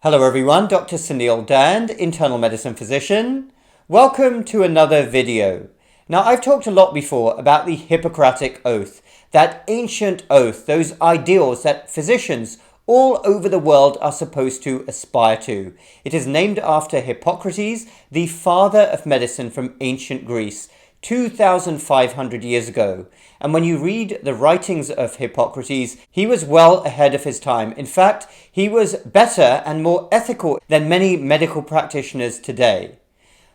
Hello everyone, Dr. Suneel Dhand, internal medicine physician. Welcome to another video. Now I've talked a lot before about the Hippocratic Oath, that ancient oath, those ideals that physicians all over the world are supposed to aspire to. It is named after Hippocrates, the father of medicine from ancient Greece, 2,500 years ago. And when you read the writings of Hippocrates, he was well ahead of his time. In fact, he was better and more ethical than many medical practitioners today.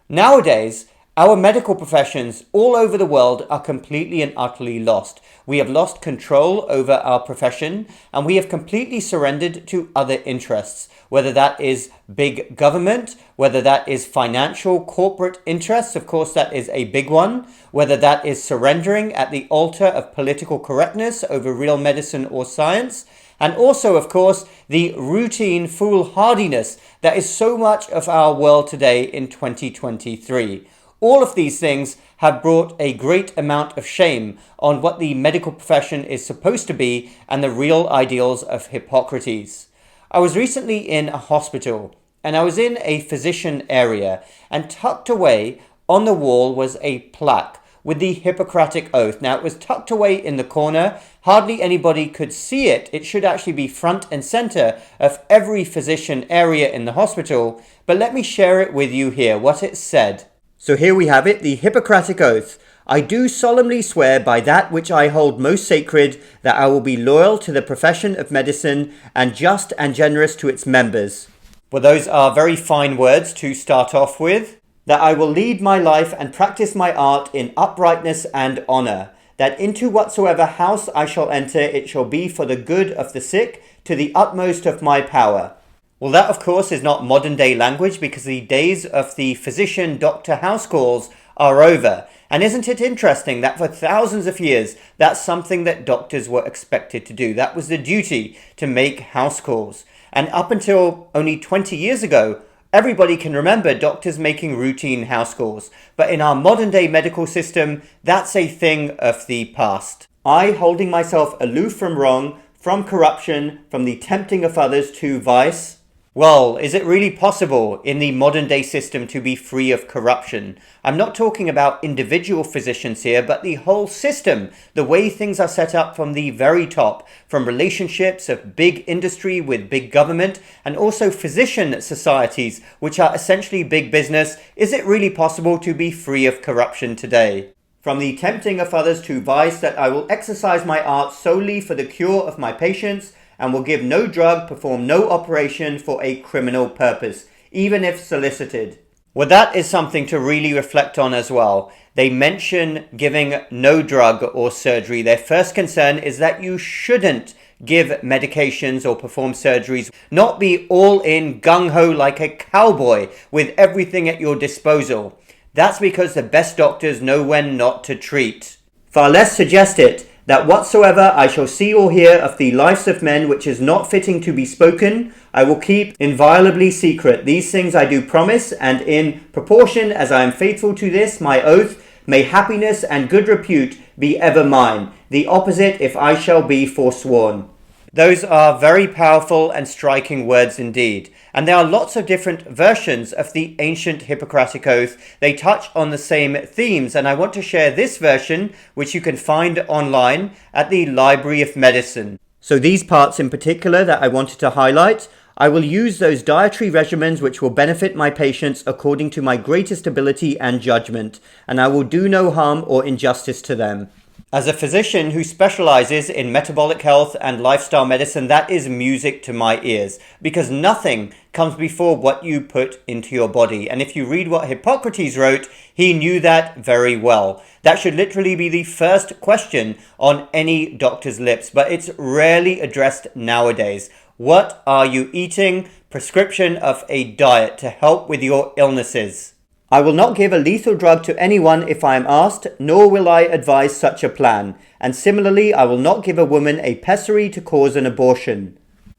Nowadays, our medical professions all over the world are completely and utterly lost. We have lost control over our profession and we have completely surrendered to other interests, whether that is big government, whether that is financial corporate interests, of course that is a big one, whether that is surrendering at the altar of political correctness over real medicine or science, and also, of course, the routine foolhardiness that is so much of our world today in 2023. All of these things have brought a great amount of shame on what the medical profession is supposed to be and the real ideals of Hippocrates. I was recently in a hospital and I was in a physician area, and tucked away on the wall was a plaque with the Hippocratic Oath. Now it was tucked away in the corner, hardly anybody could see it. It should actually be front and center of every physician area in the hospital, but let me share it with you here, what it said. So here we have it, the Hippocratic Oath. I do solemnly swear by that which I hold most sacred, that I will be loyal to the profession of medicine and just and generous to its members. Well, those are very fine words to start off with. That I will lead my life and practice my art in uprightness and honor. That into whatsoever house I shall enter, it shall be for the good of the sick, to the utmost of my power. Well, that of course is not modern day language, because the days of the physician-doctor house calls are over. And isn't it interesting that for thousands of years, that's something that doctors were expected to do. That was the duty, to make house calls. And up until only 20 years ago, everybody can remember doctors making routine house calls. But in our modern day medical system, that's a thing of the past. I, holding myself aloof from wrong, from corruption, from the tempting of others to vice. Well, is it really possible in the modern day system to be free of corruption? I'm not talking about individual physicians here, but the whole system, the way things are set up from the very top, from relationships of big industry with big government, and also physician societies, which are essentially big business. Is it really possible to be free of corruption today? From the tempting of others to vice, that I will exercise my art solely for the cure of my patients, and will give no drug, perform no operation for a criminal purpose, even if solicited. Well, that is something to really reflect on as well. They mention giving no drug or surgery. Their first concern is that you shouldn't give medications or perform surgeries, not be all in gung-ho like a cowboy with everything at your disposal. That's because the best doctors know when not to treat. Far less suggest it, that whatsoever I shall see or hear of the lives of men which is not fitting to be spoken, I will keep inviolably secret. These things I do promise, and in proportion as I am faithful to this, my oath, may happiness and good repute be ever mine. The opposite if I shall be forsworn. Those are very powerful and striking words indeed. And there are lots of different versions of the ancient Hippocratic Oath. They touch on the same themes, and I want to share this version, which you can find online at the Library of Medicine. So these parts in particular that I wanted to highlight, I will use those dietary regimens which will benefit my patients according to my greatest ability and judgment, and I will do no harm or injustice to them. As a physician who specializes in metabolic health and lifestyle medicine, that is music to my ears, because nothing comes before what you put into your body. And if you read what Hippocrates wrote, he knew that very well. That should literally be the first question on any doctor's lips, but it's rarely addressed nowadays. What are you eating? Prescription of a diet to help with your illnesses. I will not give a lethal drug to anyone if I am asked, nor will I advise such a plan. And similarly, I will not give a woman a pessary to cause an abortion.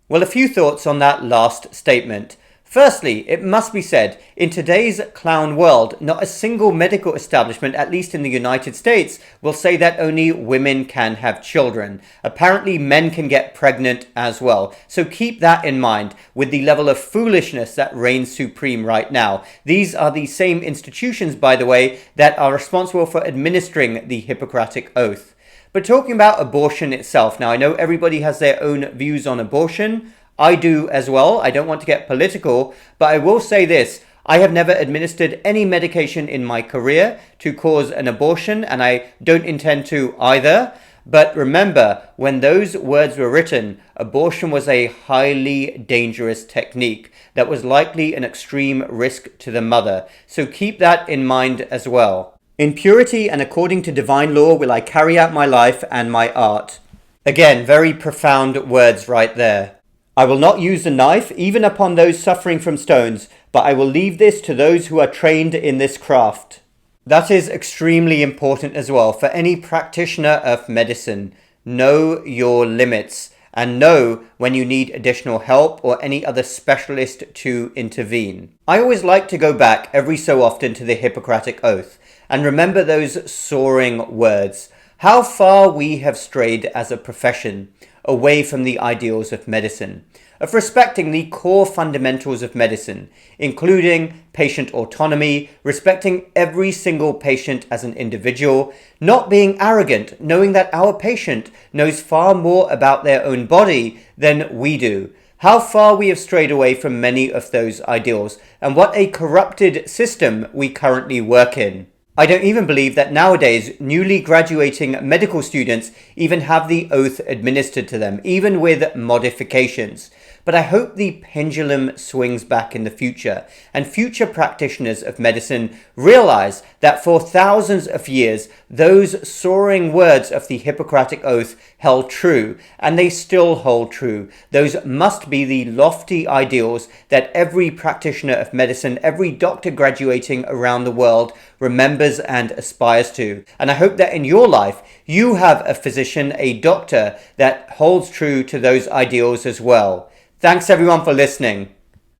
Well, a few thoughts on that last statement. Firstly, it must be said, in today's clown world, not a single medical establishment, at least in the United States, will say that only women can have children. Apparently, men can get pregnant as well. So keep that in mind with the level of foolishness that reigns supreme right now. These are the same institutions, by the way, that are responsible for administering the Hippocratic Oath. But talking about abortion itself, now I know everybody has their own views on abortion. I do as well. I don't want to get political, but I will say this. I have never administered any medication in my career to cause an abortion, and I don't intend to either. But remember, when those words were written, abortion was a highly dangerous technique that was likely an extreme risk to the mother. So keep that in mind as well. In purity and according to divine law will I carry out my life and my art. Again, very profound words right there. I will not use the knife, even upon those suffering from stones, but I will leave this to those who are trained in this craft. That is extremely important as well for any practitioner of medicine. Know your limits and know when you need additional help or any other specialist to intervene. I always like to go back every so often to the Hippocratic Oath and remember those soaring words. How far we have strayed as a profession away from the ideals of medicine, of respecting the core fundamentals of medicine, including patient autonomy, respecting every single patient as an individual, not being arrogant, knowing that our patient knows far more about their own body than we do. How far we have strayed away from many of those ideals, and what a corrupted system we currently work in. I don't even believe that nowadays newly graduating medical students even have the oath administered to them, even with modifications. But I hope the pendulum swings back in the future, and future practitioners of medicine realize that for thousands of years, those soaring words of the Hippocratic Oath held true, and they still hold true. Those must be the lofty ideals that every practitioner of medicine, every doctor graduating around the world remembers and aspires to. And I hope that in your life, you have a physician, a doctor that holds true to those ideals as well. Thanks everyone for listening.